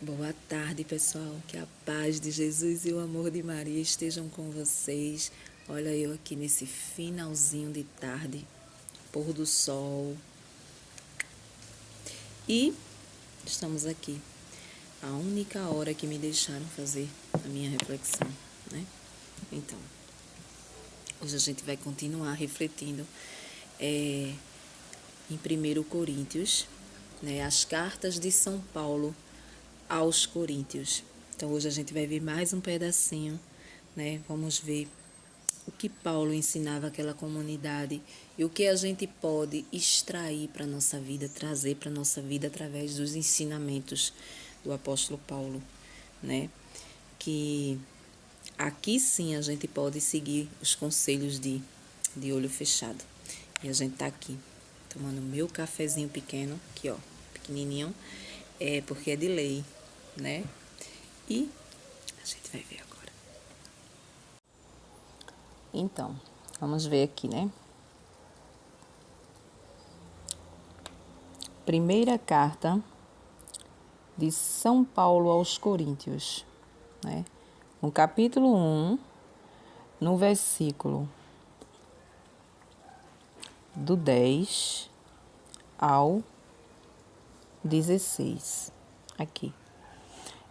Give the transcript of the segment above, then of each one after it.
Boa tarde, pessoal. Que a paz de Jesus e o amor de Maria estejam com vocês. Olha eu aqui nesse finalzinho de tarde, pôr do sol. E estamos aqui. A única hora que me deixaram fazer a minha reflexão, né? Então, hoje a gente vai continuar refletindo em 1 Coríntios, né? As cartas de São Paulo aos Coríntios. Então, hoje a gente vai ver mais um pedacinho, né? Vamos ver o que Paulo ensinava àquela comunidade e o que a gente pode extrair para a nossa vida, trazer para a nossa vida através dos ensinamentos do apóstolo Paulo, né? Que aqui sim a gente pode seguir os conselhos de olho fechado. E a gente tá aqui tomando meu cafezinho pequeno, aqui ó, pequenininho, porque é de lei, né? E a gente vai ver agora. Então, vamos ver aqui, né? Primeira carta de São Paulo aos Coríntios, né? No capítulo 1, no versículo do 10 ao 16, aqui.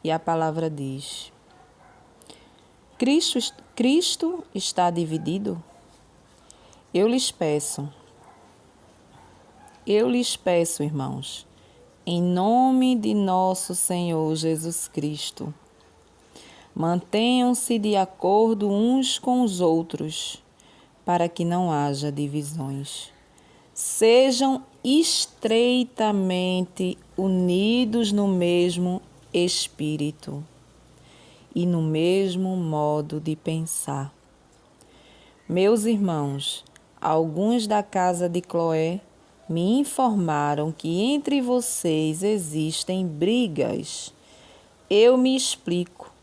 E a palavra diz: Cristo está dividido? Eu lhes peço, irmãos, em nome de nosso Senhor Jesus Cristo, mantenham-se de acordo uns com os outros, para que não haja divisões. Sejam estreitamente unidos no mesmo espírito e no mesmo modo de pensar. Meus irmãos, alguns da casa de Cloé me informaram que entre vocês existem brigas. Eu me explico.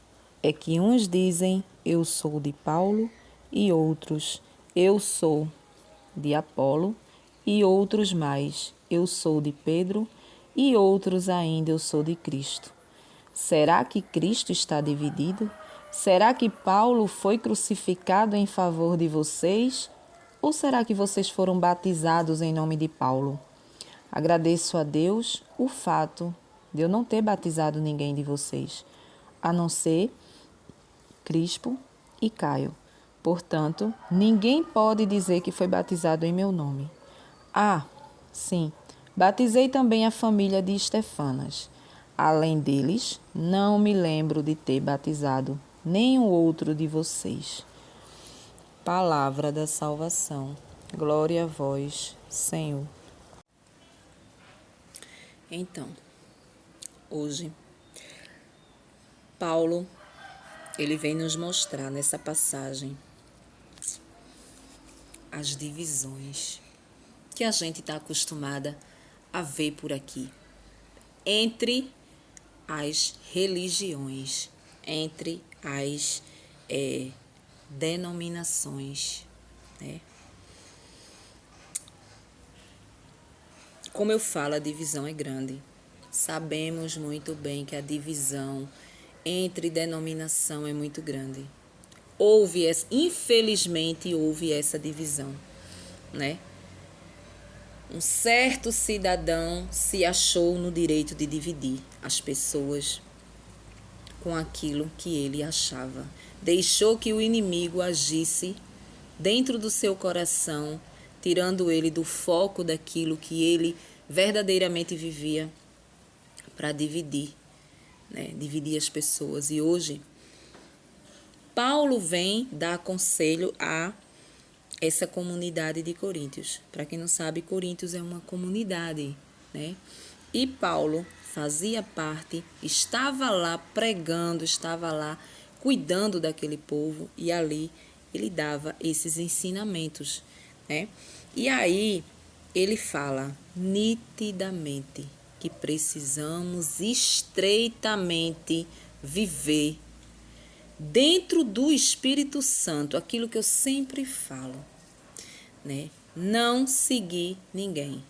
É que uns dizem, eu sou de Paulo, e outros, eu sou de Apolo, e outros mais, eu sou de Pedro, e outros ainda, eu sou de Cristo. Será que Cristo está dividido? Será que Paulo foi crucificado em favor de vocês? Ou será que vocês foram batizados em nome de Paulo? Agradeço a Deus o fato de eu não ter batizado ninguém de vocês, a não ser Crispo e Caio. Portanto, ninguém pode dizer que foi batizado em meu nome. Ah, sim, batizei também a família de Estefanas. Além deles, não me lembro de ter batizado nenhum outro de vocês. Palavra da salvação. Glória a vós, Senhor. Então, hoje, Paulo, ele vem nos mostrar nessa passagem as divisões que a gente está acostumada a ver por aqui entre as religiões, entre as denominações, né? Como eu falo, a divisão é grande. Sabemos muito bem que a divisão entre denominação é muito grande. Infelizmente houve essa divisão, né? Um certo cidadão se achou no direito de dividir as pessoas com aquilo que ele achava. Deixou que o inimigo agisse dentro do seu coração, tirando ele do foco daquilo que ele verdadeiramente vivia para dividir, né? Dividir as pessoas. E hoje, Paulo vem dar conselho a essa comunidade de Coríntios. Para quem não sabe, Coríntios é uma comunidade, né? E Paulo fazia parte, estava lá pregando, estava lá cuidando daquele povo e ali ele dava esses ensinamentos, né? E aí ele fala nitidamente que precisamos estreitamente viver dentro do Espírito Santo, aquilo que eu sempre falo, né? Não seguir ninguém.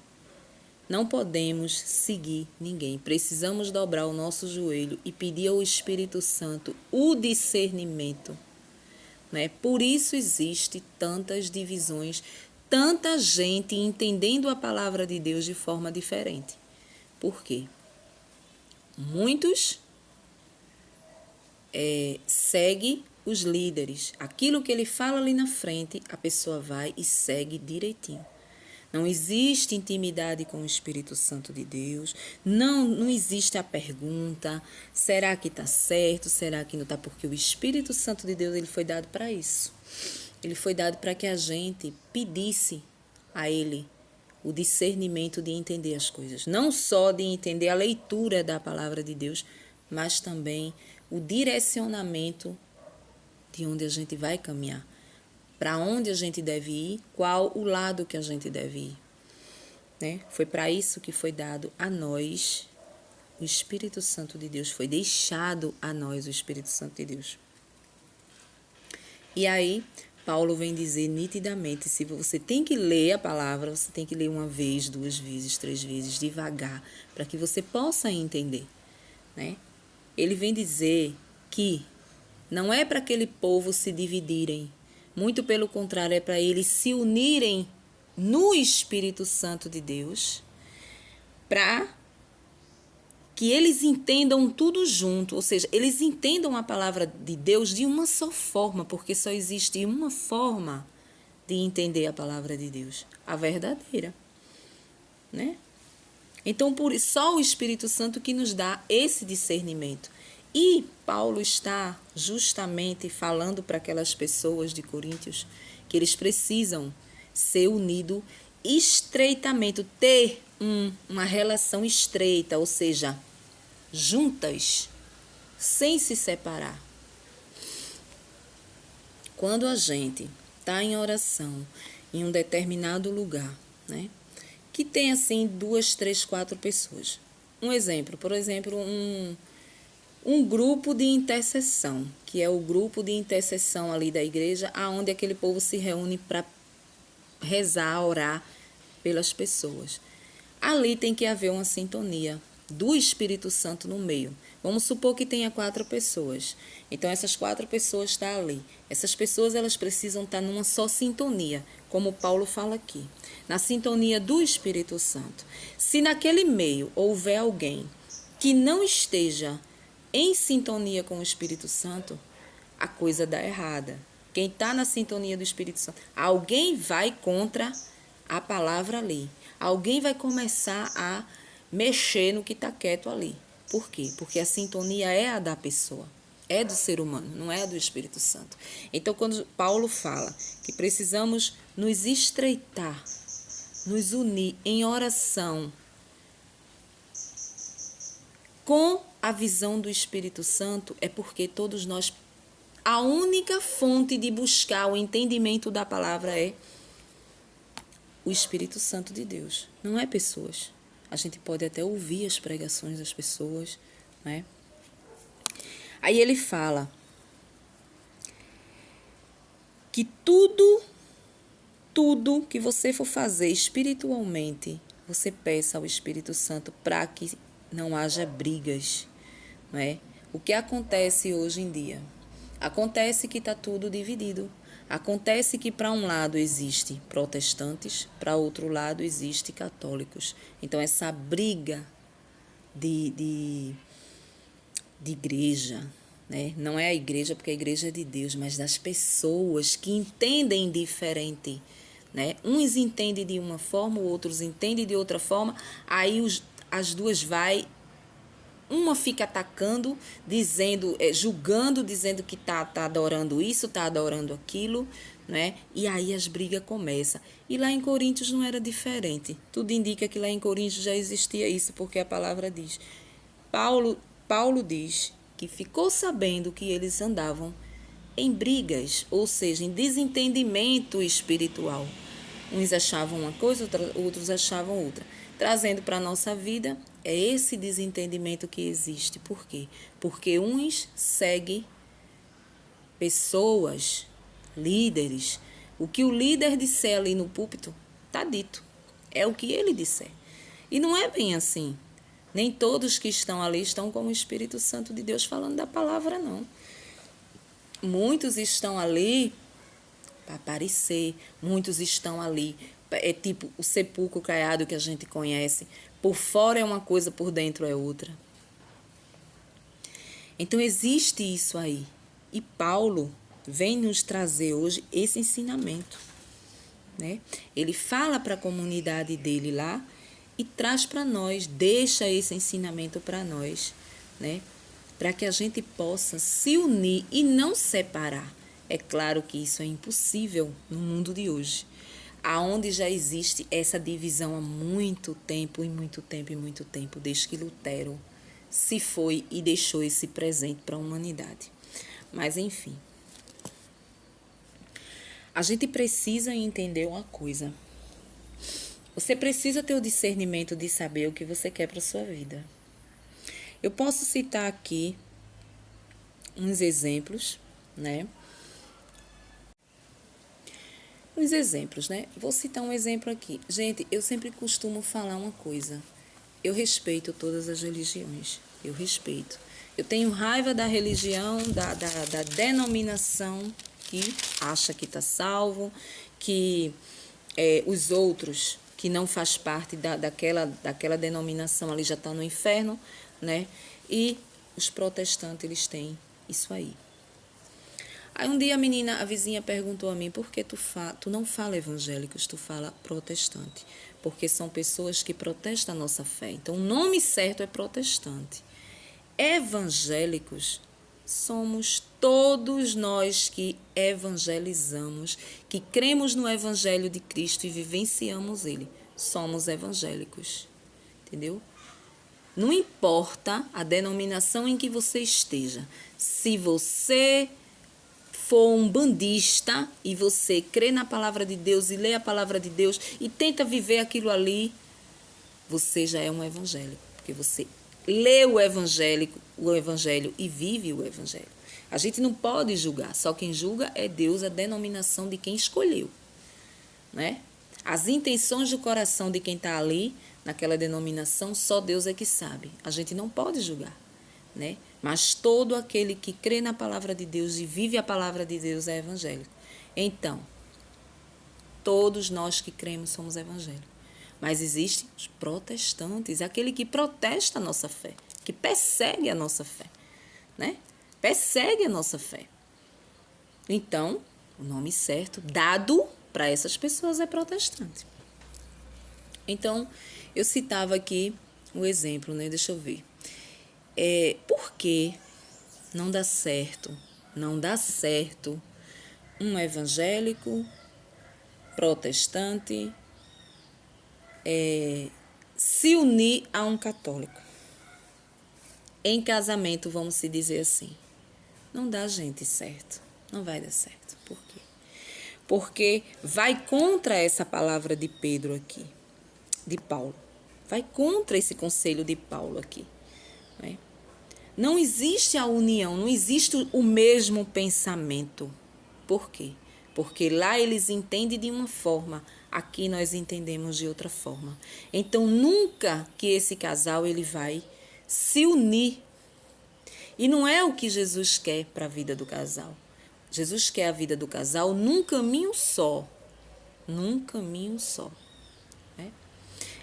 Não podemos seguir ninguém. Precisamos dobrar o nosso joelho e pedir ao Espírito Santo o discernimento, né? Por isso existe tantas divisões, tanta gente entendendo a palavra de Deus de forma diferente. Por quê? Muitos seguem os líderes. Aquilo que ele fala ali na frente, a pessoa vai e segue direitinho. Não existe intimidade com o Espírito Santo de Deus. Não existe a pergunta, será que está certo, será que não está? Porque o Espírito Santo de Deus ele foi dado para isso. Ele foi dado para que a gente pedisse a ele o discernimento de entender as coisas. Não só de entender a leitura da palavra de Deus, mas também o direcionamento de onde a gente vai caminhar. Para onde a gente deve ir, qual o lado que a gente deve ir. Né? Foi para isso que foi dado a nós o Espírito Santo de Deus. Foi deixado a nós o Espírito Santo de Deus. E aí, Paulo vem dizer nitidamente, se você tem que ler a palavra, você tem que ler uma vez, 2 vezes, 3 vezes, devagar, para que você possa entender. Né? Ele vem dizer que não é para aquele povo se dividirem, muito pelo contrário, é para eles se unirem no Espírito Santo de Deus, para que eles entendam tudo junto, ou seja, eles entendam a palavra de Deus de uma só forma, porque só existe uma forma de entender a palavra de Deus, a verdadeira, né? Então, só o Espírito Santo que nos dá esse discernimento. E Paulo está justamente falando para aquelas pessoas de Coríntios que eles precisam ser unidos estreitamente, ter uma relação estreita, ou seja, juntas, sem se separar. Quando a gente está em oração em um determinado lugar, né, que tem assim 2, 3, 4 pessoas. Um exemplo, por exemplo, um grupo de intercessão, que é o grupo de intercessão ali da igreja, aonde aquele povo se reúne para rezar, orar pelas pessoas. Ali tem que haver uma sintonia do Espírito Santo no meio. Vamos supor que tenha 4 pessoas. Então, essas 4 pessoas estão ali. Essas pessoas elas precisam estar numa só sintonia, como Paulo fala aqui, na sintonia do Espírito Santo. Se naquele meio houver alguém que não esteja em sintonia com o Espírito Santo, a coisa dá errada. Quem está na sintonia do Espírito Santo, alguém vai contra a palavra ali. Alguém vai começar a mexer no que está quieto ali. Por quê? Porque a sintonia é a da pessoa, é do ser humano, não é a do Espírito Santo. Então, quando Paulo fala que precisamos nos estreitar, nos unir em oração com a visão do Espírito Santo, é porque todos nós, a única fonte de buscar o entendimento da palavra é o Espírito Santo de Deus, não é pessoas. A gente pode até ouvir as pregações das pessoas, né? Aí ele fala que tudo que você for fazer espiritualmente, você peça ao Espírito Santo para que não haja brigas, não é? O que acontece hoje em dia? Acontece que está tudo dividido. Acontece que para um lado existe protestantes, para outro lado existe católicos. Então essa briga de igreja, né? Não é a igreja porque a igreja é de Deus, mas das pessoas que entendem diferente, né? Uns entendem de uma forma, outros entendem de outra forma, aí as duas uma fica atacando, dizendo, julgando, dizendo que tá adorando isso, tá adorando aquilo, né? E aí as brigas começam. E lá em Coríntios não era diferente. Tudo indica que lá em Coríntios já existia isso, porque a palavra diz. Paulo diz que ficou sabendo que eles andavam em brigas, ou seja, em desentendimento espiritual. Uns achavam uma coisa, outros achavam outra. Trazendo para a nossa vida, é esse desentendimento que existe. Por quê? Porque uns seguem pessoas, líderes. O que o líder disser ali no púlpito, está dito. É o que ele disser. E não é bem assim. Nem todos que estão ali estão como o Espírito Santo de Deus falando da palavra, não. Muitos estão ali para aparecer, muitos estão ali. É tipo o sepulcro caiado que a gente conhece. Por fora é uma coisa, por dentro é outra. Então existe isso aí. E Paulo vem nos trazer hoje esse ensinamento, né? Ele fala para a comunidade dele lá e traz para nós, deixa esse ensinamento para nós, né? Para que a gente possa se unir e não separar. É claro que isso é impossível no mundo de hoje, aonde já existe essa divisão há muito tempo, desde que Lutero se foi e deixou esse presente para a humanidade. Mas, enfim, a gente precisa entender uma coisa. Você precisa ter o discernimento de saber o que você quer para a sua vida. Eu posso citar aqui uns exemplos, né? Vou citar um exemplo aqui. Gente, eu sempre costumo falar uma coisa. Eu respeito todas as religiões. Eu respeito. Eu tenho raiva da religião, da denominação que acha que está salvo, que os outros que não faz parte daquela denominação ali já está no inferno, né? E os protestantes, eles têm isso aí. Aí um dia a vizinha perguntou a mim, por que tu não fala evangélicos, tu fala protestante? Porque são pessoas que protestam a nossa fé. Então o nome certo é protestante. Evangélicos somos todos nós que evangelizamos, que cremos no evangelho de Cristo e vivenciamos ele. Somos evangélicos, entendeu? Não importa a denominação em que você esteja. Se você for um bandista e você crê na palavra de Deus e lê a palavra de Deus e tenta viver aquilo ali, você já é um evangélico, porque você lê o evangelho e vive o evangelho. A gente não pode julgar, só quem julga é Deus, a denominação de quem escolheu, né? As intenções do coração de quem está ali, naquela denominação, só Deus é que sabe. A gente não pode julgar, né? Mas todo aquele que crê na palavra de Deus e vive a palavra de Deus é evangélico. Então, todos nós que cremos somos evangélicos. Mas existem os protestantes, aquele que protesta a nossa fé, que persegue a nossa fé, né? Persegue a nossa fé. Então, o nome certo dado para essas pessoas é protestante. Então, eu citava aqui o exemplo, né? Deixa eu ver. Por que não dá certo um evangélico protestante se unir a um católico? Em casamento, vamos se dizer assim, não dá, gente, certo. Não vai dar certo. Por quê? Porque vai contra essa palavra de Pedro aqui, de Paulo. Vai contra esse conselho de Paulo aqui, né? Não existe a união, não existe o mesmo pensamento. Por quê? Porque lá eles entendem de uma forma, aqui nós entendemos de outra forma. Então, nunca que esse casal ele vai se unir. E não é o que Jesus quer para a vida do casal. Jesus quer a vida do casal num caminho só. Num caminho só. Né?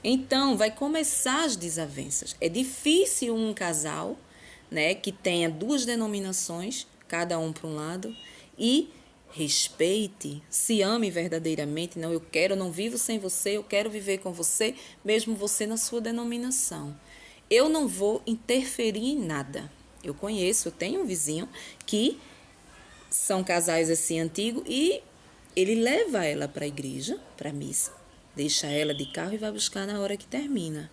Então, vai começar as desavenças. É difícil um casal, né, que tenha duas denominações, cada um para um lado, e respeite, se ame verdadeiramente. Não, eu não vivo sem você, eu quero viver com você, mesmo você na sua denominação. Eu não vou interferir em nada. Eu tenho um vizinho que são casais assim antigos e ele leva ela para a igreja, para a missa, deixa ela de carro e vai buscar na hora que termina.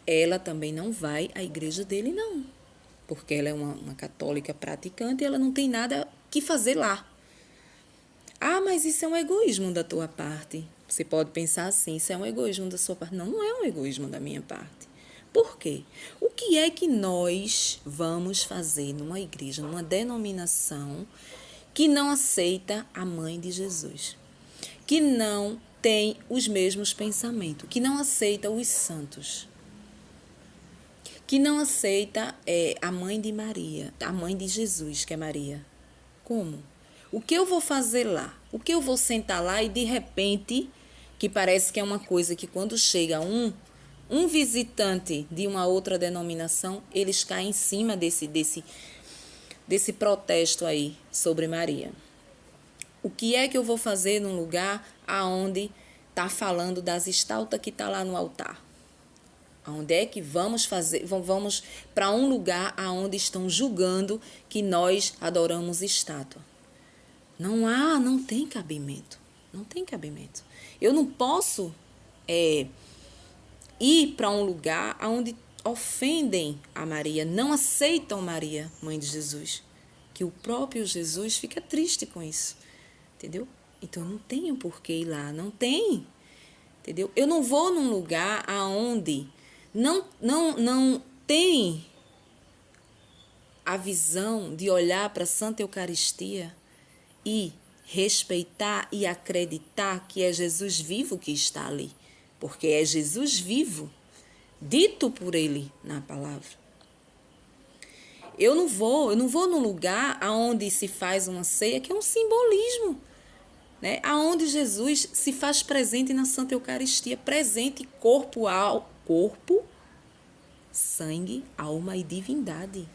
Ela também não vai à igreja dele, não. Porque ela é uma católica praticante e ela não tem nada que fazer lá. Ah, mas isso é um egoísmo da tua parte. Você pode pensar assim, isso é um egoísmo da sua parte. Não, não é um egoísmo da minha parte. Por quê? O que é que nós vamos fazer numa igreja, numa denominação que não aceita a mãe de Jesus? Que não tem os mesmos pensamentos, que não aceita os santos, que não aceita a mãe de Maria, a mãe de Jesus, que é Maria. Como? O que eu vou fazer lá? O que eu vou sentar lá e de repente, que parece que é uma coisa que quando chega um visitante de uma outra denominação, eles caem em cima desse protesto aí sobre Maria. O que é que eu vou fazer num lugar aonde está falando das estátuas que está lá no altar? Onde é que vamos fazer? Vamos para um lugar aonde estão julgando que nós adoramos estátua. Não tem cabimento. Não tem cabimento. Eu não posso ir para um lugar onde ofendem a Maria, não aceitam Maria, mãe de Jesus. Que o próprio Jesus fica triste com isso. Entendeu? Então não tenho por que ir lá, não tem. Entendeu? Eu não vou num lugar aonde não tem a visão de olhar para a Santa Eucaristia e respeitar e acreditar que é Jesus vivo que está ali. Porque é Jesus vivo, dito por ele na palavra. Eu não vou num lugar onde se faz uma ceia, que é um simbolismo, né? Aonde Jesus se faz presente na Santa Eucaristia, presente corpo, sangue, alma e divindade.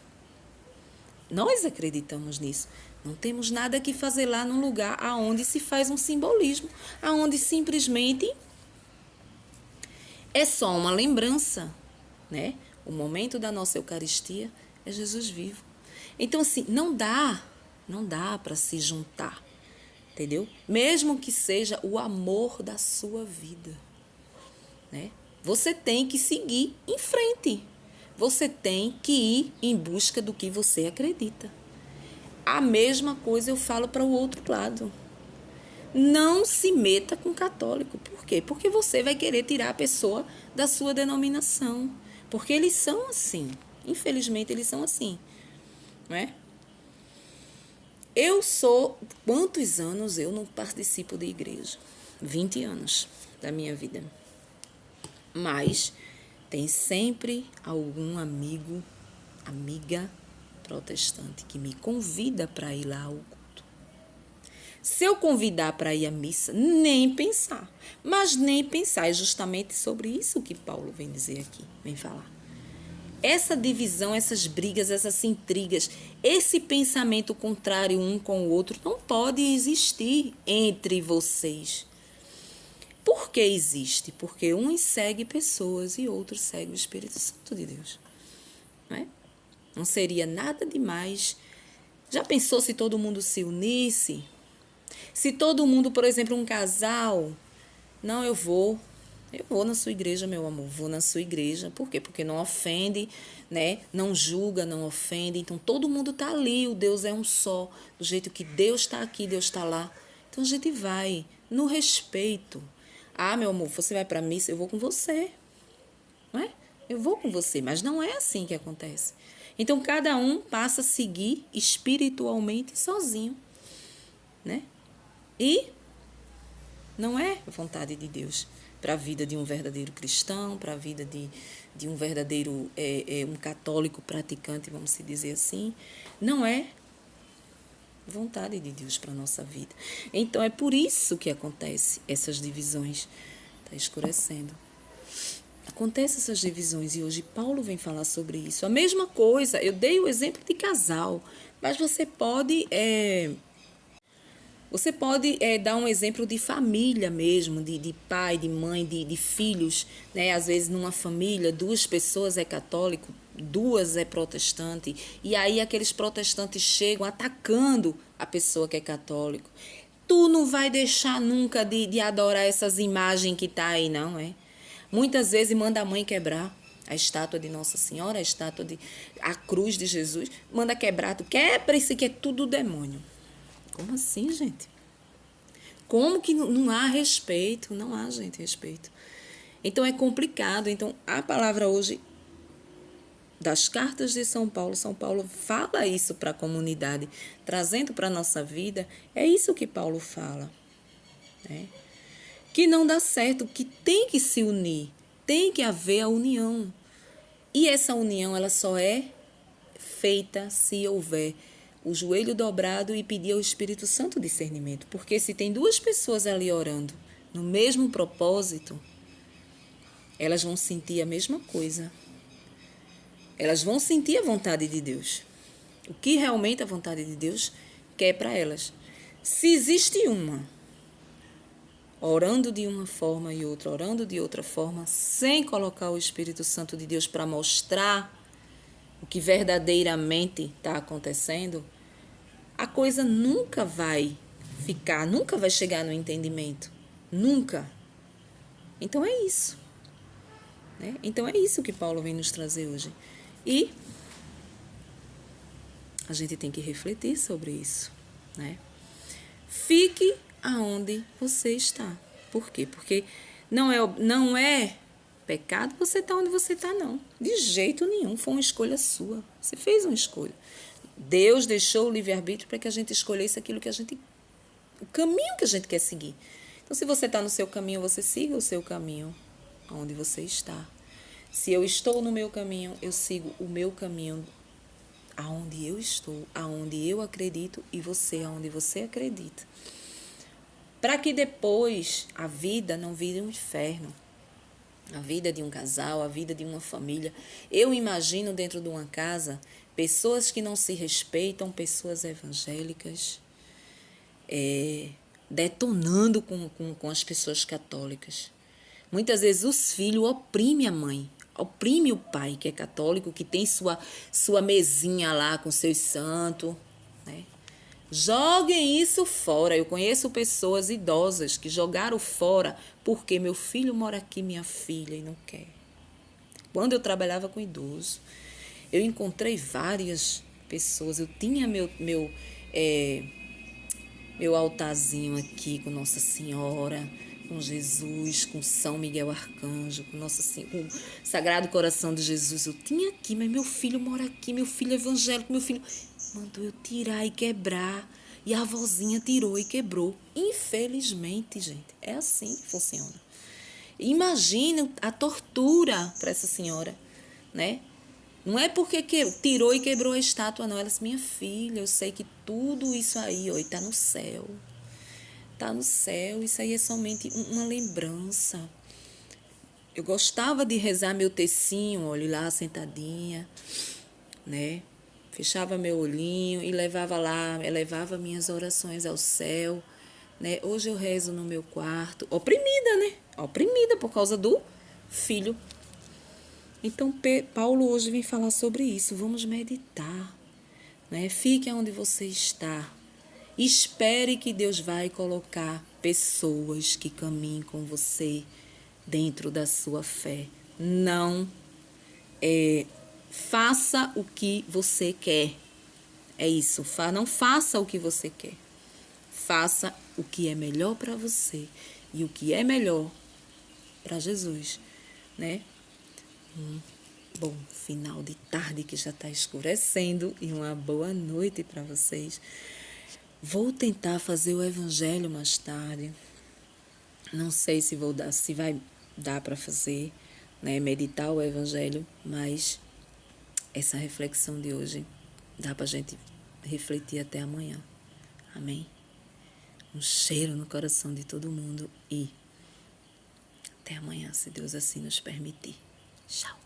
Nós acreditamos nisso. Não temos nada que fazer lá num lugar aonde se faz um simbolismo, aonde simplesmente é só uma lembrança, né? O momento da nossa Eucaristia é Jesus vivo. Então, assim, não dá para se juntar, entendeu? Mesmo que seja o amor da sua vida, né? Você tem que seguir em frente. Você tem que ir em busca do que você acredita. A mesma coisa eu falo para o outro lado. Não se meta com católico. Por quê? Porque você vai querer tirar a pessoa da sua denominação. Porque eles são assim. Infelizmente, eles são assim. Não é? Quantos anos eu não participo de igreja? 20 anos da minha vida. Mas tem sempre algum amigo, amiga protestante que me convida para ir lá ao culto. Se eu convidar para ir à missa, nem pensar. Mas nem pensar. É justamente sobre isso que Paulo vem dizer aqui, vem falar. Essa divisão, essas brigas, essas intrigas, esse pensamento contrário um com o outro não pode existir entre vocês. Por que existe? Porque uns seguem pessoas e outros seguem o Espírito Santo de Deus. Não é? Não seria nada demais. Já pensou se todo mundo se unisse? Se todo mundo, por exemplo, um casal, não, eu vou na sua igreja, meu amor, vou na sua igreja. Por quê? Porque não ofende, né? Não julga, não ofende. Então, todo mundo está ali, o Deus é um só. Do jeito que Deus está aqui, Deus está lá. Então, a gente vai no respeito. Ah, meu amor, você vai para a missa, eu vou com você. Não é? Eu vou com você, mas não é assim que acontece. Então, cada um passa a seguir espiritualmente sozinho, né? E não é vontade de Deus para a vida de um verdadeiro cristão, para a vida de um verdadeiro um católico praticante, vamos se dizer assim. Não é vontade de Deus para a nossa vida. Então, é por isso que acontece essas divisões. Está escurecendo. Acontecem essas divisões e hoje Paulo vem falar sobre isso. A mesma coisa, eu dei o exemplo de casal, mas você pode dar um exemplo de família mesmo, de pai, de mãe, de filhos, né? Às vezes numa família, 2 pessoas é católico, 2 é protestante, e aí aqueles protestantes chegam atacando a pessoa que é católico. Tu não vai deixar nunca de adorar essas imagens que tá aí, não é? Muitas vezes manda a mãe quebrar a estátua de Nossa Senhora, a cruz de Jesus, manda quebrar, tu quebra isso aqui, é tudo demônio. Como assim, gente? Como que não há respeito? Não há, gente, respeito. Então, é complicado. Então, a palavra hoje das cartas de São Paulo fala isso para a comunidade, trazendo para a nossa vida. É isso que Paulo fala, né? que não dá certo, que tem que se unir, tem que haver a união. E essa união, ela só é feita se houver o joelho dobrado e pedir ao Espírito Santo discernimento. Porque se tem duas pessoas ali orando no mesmo propósito, elas vão sentir a mesma coisa. Elas vão sentir a vontade de Deus. O que realmente a vontade de Deus quer para elas. Se existe uma orando de uma forma e outra orando de outra forma, sem colocar o Espírito Santo de Deus para mostrar o que verdadeiramente está acontecendo, a coisa nunca vai ficar, nunca vai chegar no entendimento. Nunca. Então é isso. Né? Então é isso que Paulo vem nos trazer hoje. E a gente tem que refletir sobre isso. Né? Fique aonde você está. Por quê? Porque não é pecado você estar onde você está, não. De jeito nenhum. Foi uma escolha sua. Você fez uma escolha. Deus deixou o livre-arbítrio para que a gente escolhesse aquilo que a gente... o caminho que a gente quer seguir. Então, se você está no seu caminho, você siga o seu caminho onde você está. Se eu estou no meu caminho, eu sigo o meu caminho aonde eu estou, aonde eu acredito, e você aonde você acredita. Para que depois a vida não vire um inferno. A vida de um casal, a vida de uma família. Eu imagino dentro de uma casa pessoas que não se respeitam, pessoas evangélicas, detonando com as pessoas católicas. Muitas vezes os filhos oprimem a mãe, oprime o pai, que é católico, que tem sua mesinha lá com seus santos, né? Joguem isso fora. Eu conheço pessoas idosas que jogaram fora porque meu filho mora aqui, minha filha, e não quer. Quando eu trabalhava com idoso, eu encontrei várias pessoas. Eu tinha meu altarzinho aqui com Nossa Senhora, com Jesus, com São Miguel Arcanjo, com Nossa Senhora, com o Sagrado Coração de Jesus. Eu tinha aqui, mas meu filho mora aqui, meu filho é evangélico, meu filho mandou eu tirar e quebrar. E a avózinha tirou e quebrou. Infelizmente, gente, é assim que funciona. Imagina a tortura para essa senhora, né? Não é porque tirou e quebrou a estátua, não. Ela disse, minha filha, eu sei que tudo isso aí, ó, está no céu. Está no céu, isso aí é somente uma lembrança. Eu gostava de rezar meu tecinho, olha lá, sentadinha, né? Fechava meu olhinho e levava lá, elevava minhas orações ao céu, né? Hoje eu rezo no meu quarto, oprimida, né? Oprimida por causa do filho. Então, Paulo hoje vem falar sobre isso. Vamos meditar, né? Fique onde você está. Espere que Deus vai colocar pessoas que caminhem com você dentro da sua fé. Não faça o que você quer. É isso. Não faça o que você quer. Faça o que é melhor para você e o que é melhor para Jesus, né? Bom final de tarde que já está escurecendo e uma boa noite para vocês. Vou tentar fazer o evangelho mais tarde. Não sei se vai dar para fazer, né, meditar o evangelho, mas essa reflexão de hoje dá para a gente refletir até amanhã. Amém? Um cheiro no coração de todo mundo e até amanhã, se Deus assim nos permitir. Tchau.